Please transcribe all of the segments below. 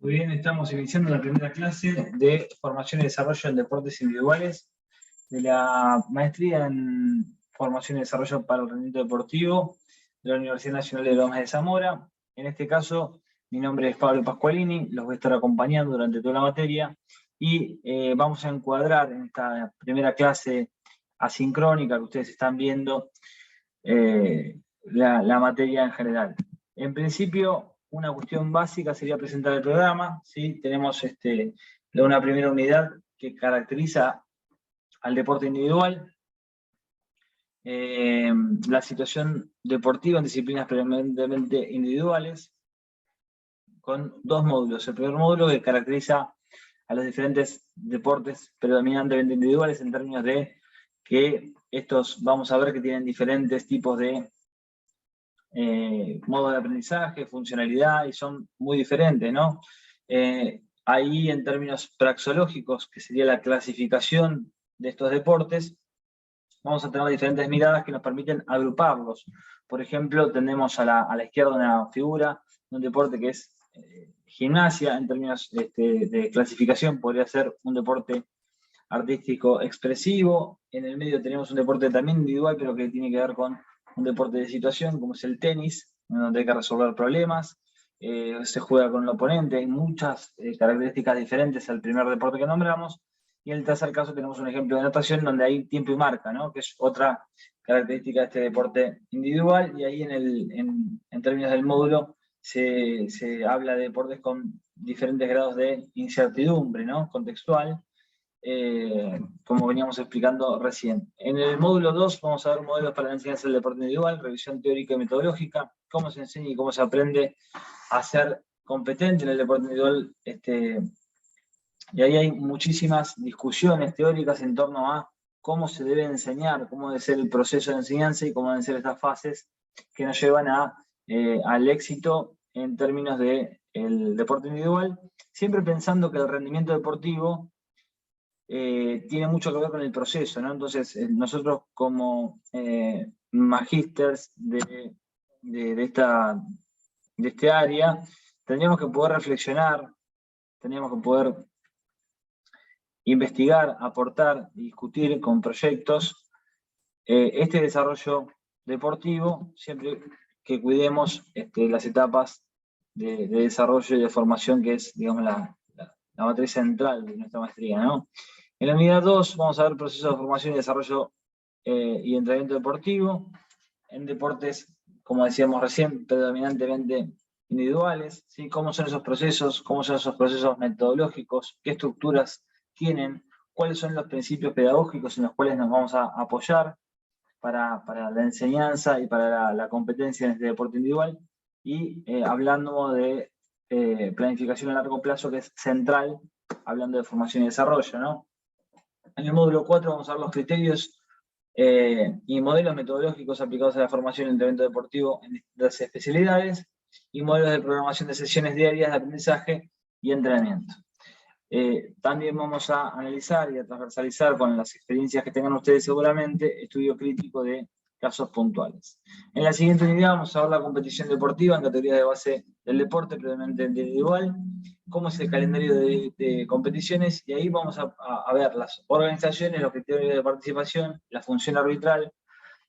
Muy bien, estamos iniciando la primera clase de formación y desarrollo en deportes individuales de la maestría en formación y desarrollo para el rendimiento deportivo de la Universidad Nacional de Lomas de Zamora. En este caso, mi nombre es Pablo Pascualini, los voy a estar acompañando durante toda la materia y vamos a encuadrar en esta primera clase asincrónica que ustedes están viendo la materia en general. En principio, una cuestión básica sería presentar el programa, ¿sí? Tenemos una primera unidad que caracteriza al deporte individual, la situación deportiva en disciplinas predominantemente individuales, con dos módulos. El primer módulo que caracteriza a los diferentes deportes predominantemente individuales en términos de que estos vamos a ver que tienen diferentes tipos de modo de aprendizaje, funcionalidad, y son muy diferentes, ¿no? Ahí en términos praxeológicos, que sería la clasificación de estos deportes, vamos a tener diferentes miradas que nos permiten agruparlos. Por ejemplo, tenemos a la izquierda una figura de un deporte que es gimnasia, en términos de clasificación podría ser un deporte artístico expresivo. En el medio tenemos un deporte también individual, pero que tiene que ver con un deporte de situación, como es el tenis, donde hay que resolver problemas, se juega con el oponente, hay muchas características diferentes al primer deporte que nombramos. Y en el tercer caso tenemos un ejemplo de natación donde hay tiempo y marca, ¿no? Que es otra característica de este deporte individual, y ahí en términos del módulo se habla de deportes con diferentes grados de incertidumbre, ¿no? Contextual, como veníamos explicando recién. En el módulo 2 vamos a ver modelos para la enseñanza del deporte individual, revisión teórica y metodológica, cómo se enseña y cómo se aprende a ser competente en el deporte individual. Y ahí hay muchísimas discusiones teóricas en torno a cómo se debe enseñar, cómo debe ser el proceso de enseñanza y cómo deben ser estas fases que nos llevan al éxito en términos del deporte individual, siempre pensando que el rendimiento deportivo tiene mucho que ver con el proceso, ¿no? Entonces, nosotros como magísters de este área, tendríamos que poder reflexionar, tendríamos que poder investigar, aportar, discutir con proyectos este desarrollo deportivo, siempre que cuidemos las etapas de desarrollo y de formación, que es, digamos, la matriz central de nuestra maestría, ¿no? En la unidad 2 vamos a ver procesos de formación y desarrollo y entrenamiento deportivo en deportes, como decíamos recién, predominantemente individuales, ¿sí? Cómo son esos procesos metodológicos, qué estructuras tienen, cuáles son los principios pedagógicos en los cuales nos vamos a apoyar para la enseñanza y para la competencia en este deporte individual, y hablando de planificación a largo plazo, que es central, hablando de formación y desarrollo, ¿no? En el módulo 4 vamos a ver los criterios y modelos metodológicos aplicados a la formación y entrenamiento deportivo en distintas especialidades, y modelos de programación de sesiones diarias de aprendizaje y entrenamiento. También vamos a analizar y a transversalizar con las experiencias que tengan ustedes seguramente, estudio crítico de casos puntuales. En la siguiente unidad vamos a ver la competición deportiva en categorías de base del deporte, predominantemente individual, cómo es el calendario de competiciones, y ahí vamos a ver las organizaciones, los criterios de participación, la función arbitral,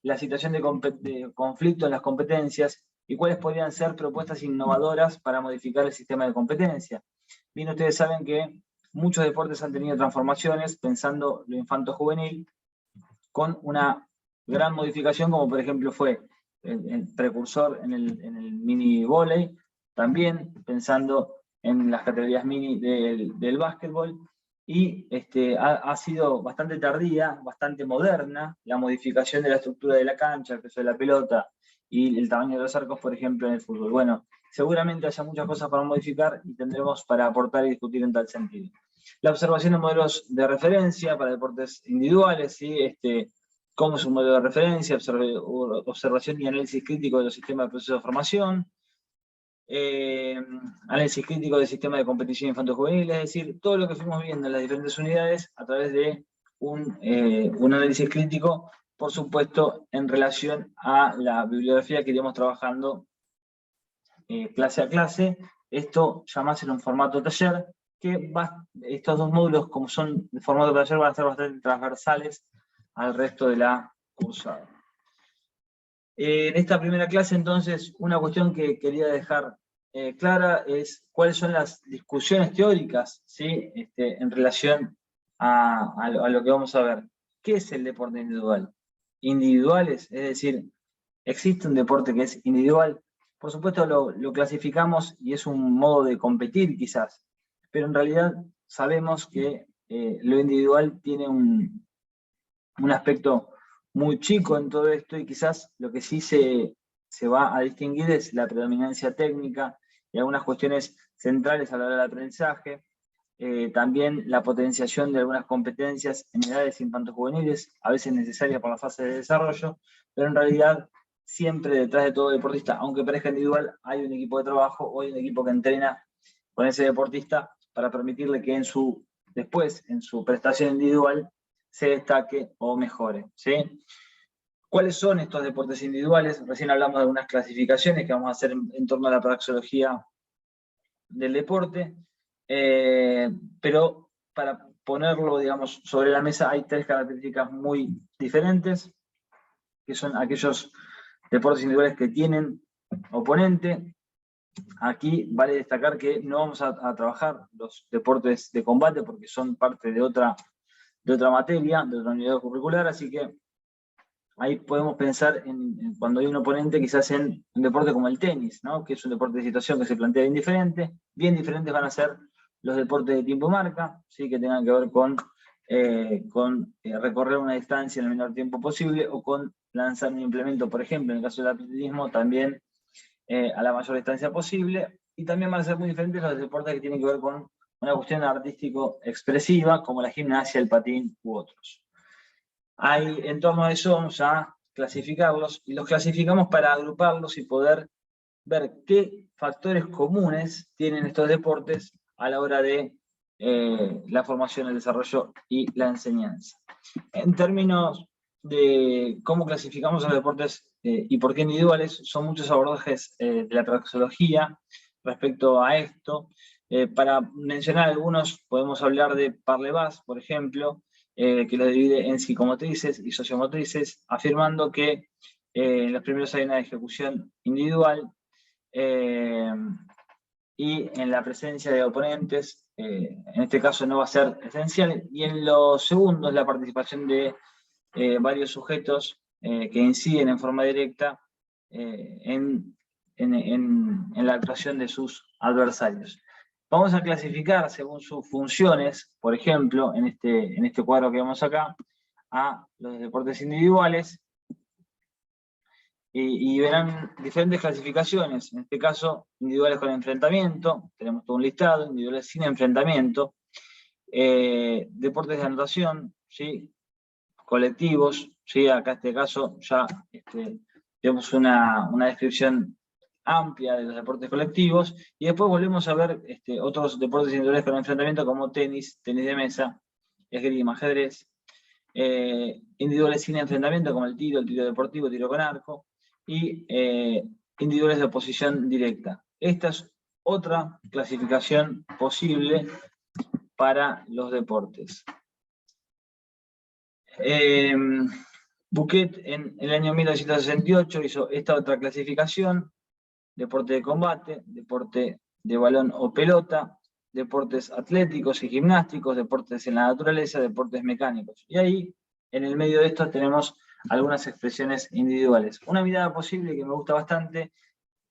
la situación de conflicto en las competencias, y cuáles podrían ser propuestas innovadoras para modificar el sistema de competencia. Bien, ustedes saben que muchos deportes han tenido transformaciones, pensando lo infanto-juvenil, con una gran modificación, como por ejemplo fue el precursor en el mini volley, también pensando en las categorías mini del básquetbol, y ha sido bastante tardía, bastante moderna, la modificación de la estructura de la cancha, el peso de la pelota y el tamaño de los arcos, por ejemplo, en el fútbol. Bueno, seguramente haya muchas cosas para modificar y tendremos para aportar y discutir en tal sentido. La observación de modelos de referencia para deportes individuales, ¿sí? Cómo es un modelo de referencia, observación y análisis crítico de los sistemas de proceso de formación, análisis crítico del sistema de competición infanto-juvenil, es decir, todo lo que fuimos viendo en las diferentes unidades a través de un análisis crítico, por supuesto, en relación a la bibliografía que iremos trabajando clase a clase, esto ya más en un formato taller, que estos dos módulos, como son de formato taller, van a ser bastante transversales al resto de la cursada. En esta primera clase, entonces, una cuestión que quería dejar clara es cuáles son las discusiones teóricas, ¿sí? En relación a lo que vamos a ver. ¿Qué es el deporte individual? Individuales, es decir, ¿existe un deporte que es individual? Por supuesto lo clasificamos y es un modo de competir quizás, pero en realidad sabemos que lo individual tiene un aspecto muy chico en todo esto, y quizás lo que sí se va a distinguir es la predominancia técnica y algunas cuestiones centrales a la hora del aprendizaje, también la potenciación de algunas competencias en edades infantojuveniles, a veces necesarias por la fase de desarrollo, pero en realidad siempre detrás de todo deportista, aunque parezca individual, hay un equipo de trabajo o hay un equipo que entrena con ese deportista para permitirle que después, en su prestación individual, se destaque o mejore, ¿sí? ¿Cuáles son estos deportes individuales? Recién hablamos de algunas clasificaciones que vamos a hacer en torno a la praxeología del deporte, pero para ponerlo, digamos, sobre la mesa hay tres características muy diferentes, que son aquellos deportes individuales que tienen oponente. Aquí vale destacar que no vamos a trabajar los deportes de combate porque son parte de otra materia, de otra unidad curricular, así que ahí podemos pensar cuando hay un oponente quizás en un deporte como el tenis, ¿no? Que es un deporte de situación que se plantea bien diferente. Bien diferentes van a ser los deportes de tiempo y marca, ¿sí? Que tengan que ver con recorrer una distancia en el menor tiempo posible, o con lanzar un implemento, por ejemplo, en el caso del atletismo, también a la mayor distancia posible. Y también van a ser muy diferentes los deportes que tienen que ver con una cuestión artístico-expresiva, como la gimnasia, el patín u otros. Ahí, en torno a eso vamos a clasificarlos, y los clasificamos para agruparlos y poder ver qué factores comunes tienen estos deportes a la hora de la formación, el desarrollo y la enseñanza. En términos de cómo clasificamos los deportes y por qué individuales, son muchos abordajes de la praxeología respecto a esto. Para mencionar algunos, podemos hablar de Parlevas, por ejemplo, que lo divide en psicomotrices y sociomotrices, afirmando que en los primeros hay una ejecución individual, y en la presencia de oponentes, en este caso no va a ser esencial, y en los segundos la participación de varios sujetos que inciden en forma directa en la actuación de sus adversarios. Vamos a clasificar según sus funciones, por ejemplo, en este cuadro que vemos acá, a los deportes individuales, y verán diferentes clasificaciones. En este caso, individuales con enfrentamiento, tenemos todo un listado, individuales sin enfrentamiento, deportes de anotación, ¿sí? Colectivos, ¿sí? Acá en este caso ya tenemos una descripción amplia de los deportes colectivos, y después volvemos a ver otros deportes individuales con enfrentamiento como tenis, tenis de mesa, esgrima, ajedrez, individuales sin enfrentamiento como el tiro deportivo, tiro con arco, y individuales de oposición directa. Esta es otra clasificación posible para los deportes. Bouquet en el año 1968 hizo esta otra clasificación: deporte de combate, deporte de balón o pelota, deportes atléticos y gimnásticos, deportes en la naturaleza, deportes mecánicos. Y ahí, en el medio de esto, tenemos algunas expresiones individuales. Una mirada posible que me gusta bastante,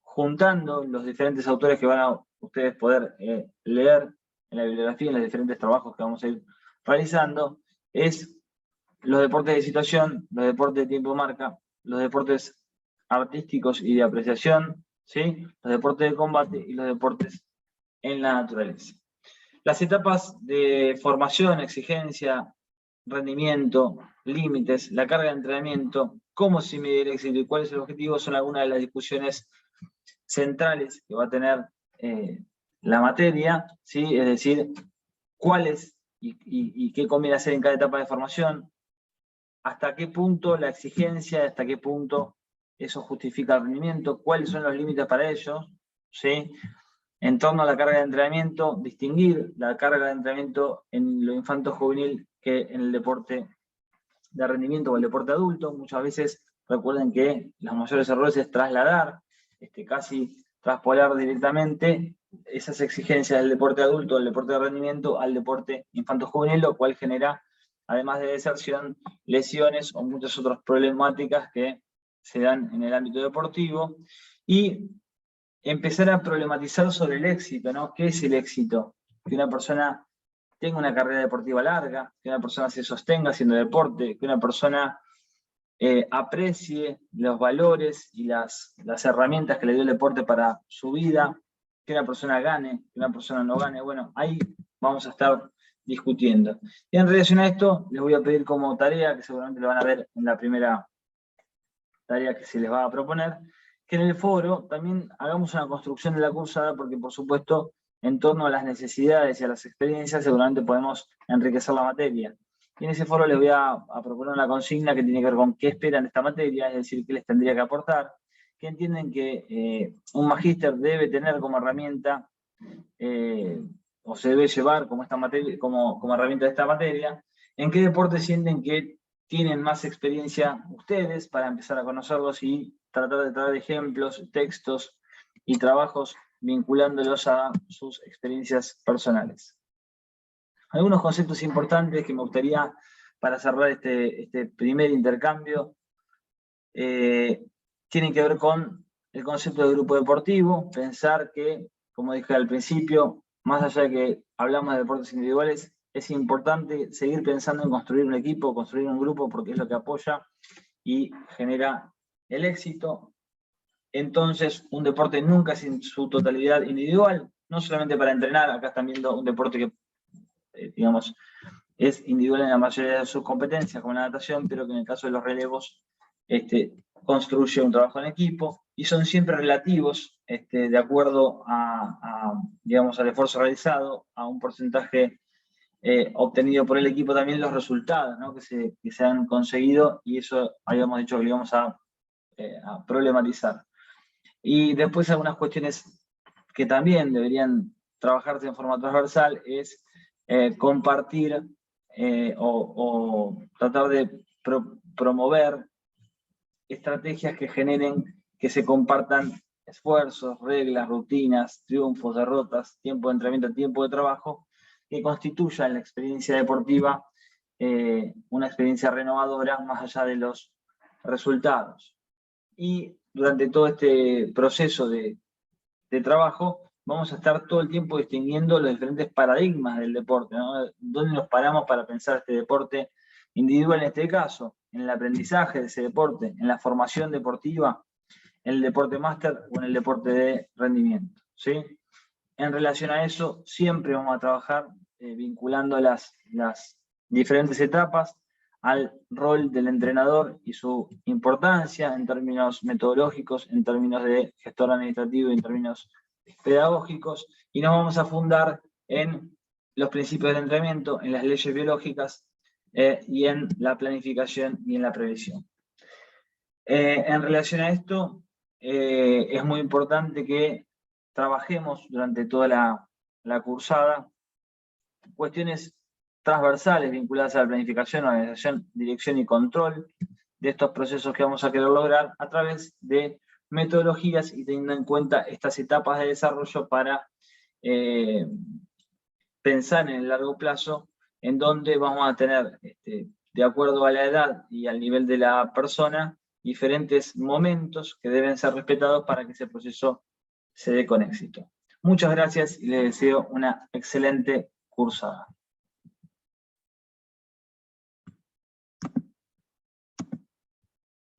juntando los diferentes autores que van a ustedes poder leer en la bibliografía, en los diferentes trabajos que vamos a ir realizando, es los deportes de situación, los deportes de tiempo marca, los deportes artísticos y de apreciación, ¿sí? Los deportes de combate y los deportes en la naturaleza. Las etapas de formación, exigencia, rendimiento, límites, la carga de entrenamiento, cómo se mide el éxito y cuál es el objetivo, son algunas de las discusiones centrales que va a tener la materia, ¿sí? Es decir, cuáles y qué conviene hacer en cada etapa de formación, hasta qué punto la exigencia, hasta qué punto eso justifica el rendimiento, cuáles son los límites para ellos, ¿sí? En torno a la carga de entrenamiento, distinguir la carga de entrenamiento en lo infanto-juvenil que en el deporte de rendimiento o el deporte adulto. Muchas veces recuerden que los mayores errores es trasladar, casi traspolar directamente esas exigencias del deporte adulto, del deporte de rendimiento, al deporte infanto-juvenil, lo cual genera, además de deserción, lesiones o muchas otras problemáticas que se dan en el ámbito deportivo. Y empezar a problematizar sobre el éxito, ¿no? ¿Qué es el éxito? Que una persona tenga una carrera deportiva larga, que una persona se sostenga haciendo deporte, que una persona aprecie los valores y las herramientas que le dio el deporte para su vida, que una persona gane, que una persona no gane. Bueno, ahí vamos a estar discutiendo. Y en relación a esto, les voy a pedir como tarea, que seguramente lo van a ver en la primera tarea que se les va a proponer, que en el foro también hagamos una construcción de la cursada, porque por supuesto, en torno a las necesidades y a las experiencias, seguramente podemos enriquecer la materia. Y en ese foro les voy a proponer una consigna que tiene que ver con qué esperan de esta materia, es decir, qué les tendría que aportar, que entienden que un magíster debe tener como herramienta, o se debe llevar como herramienta de esta materia, en qué deporte sienten que tienen más experiencia ustedes para empezar a conocerlos y tratar de traer ejemplos, textos y trabajos vinculándolos a sus experiencias personales. Algunos conceptos importantes que me gustaría, para cerrar este primer intercambio, tienen que ver con el concepto de grupo deportivo, pensar que, como dije al principio, más allá de que hablamos de deportes individuales, es importante seguir pensando en construir un equipo, construir un grupo, porque es lo que apoya y genera el éxito. Entonces, un deporte nunca es en su totalidad individual, no solamente para entrenar. Acá están viendo un deporte que, digamos, es individual en la mayoría de sus competencias, como la natación, pero que en el caso de los relevos construye un trabajo en equipo, y son siempre relativos, de acuerdo digamos, al esfuerzo realizado, a un porcentaje obtenido por el equipo, también los resultados, ¿no? que se han conseguido, y eso habíamos dicho que lo íbamos a problematizar. Y después algunas cuestiones que también deberían trabajarse en forma transversal es compartir o tratar de promover estrategias que generen que se compartan esfuerzos, reglas, rutinas, triunfos, derrotas, tiempo de entrenamiento, tiempo de trabajo, que constituyan la experiencia deportiva una experiencia renovadora más allá de los resultados. Y durante todo este proceso de trabajo vamos a estar todo el tiempo distinguiendo los diferentes paradigmas del deporte, ¿no? ¿Dónde nos paramos para pensar este deporte individual en este caso? En el aprendizaje de ese deporte, en la formación deportiva, en el deporte máster o en el deporte de rendimiento, ¿sí? En relación a eso, siempre vamos a trabajar vinculando las diferentes etapas al rol del entrenador y su importancia en términos metodológicos, en términos de gestor administrativo y en términos pedagógicos, y nos vamos a fundar en los principios del entrenamiento, en las leyes biológicas y en la planificación y en la previsión. En relación a esto, es muy importante que trabajemos durante toda la cursada cuestiones transversales vinculadas a la planificación, organización, dirección y control de estos procesos que vamos a querer lograr a través de metodologías y teniendo en cuenta estas etapas de desarrollo para pensar en el largo plazo, en donde vamos a tener, de acuerdo a la edad y al nivel de la persona, diferentes momentos que deben ser respetados para que ese proceso se dé con éxito. Muchas gracias y les deseo una excelente cursada.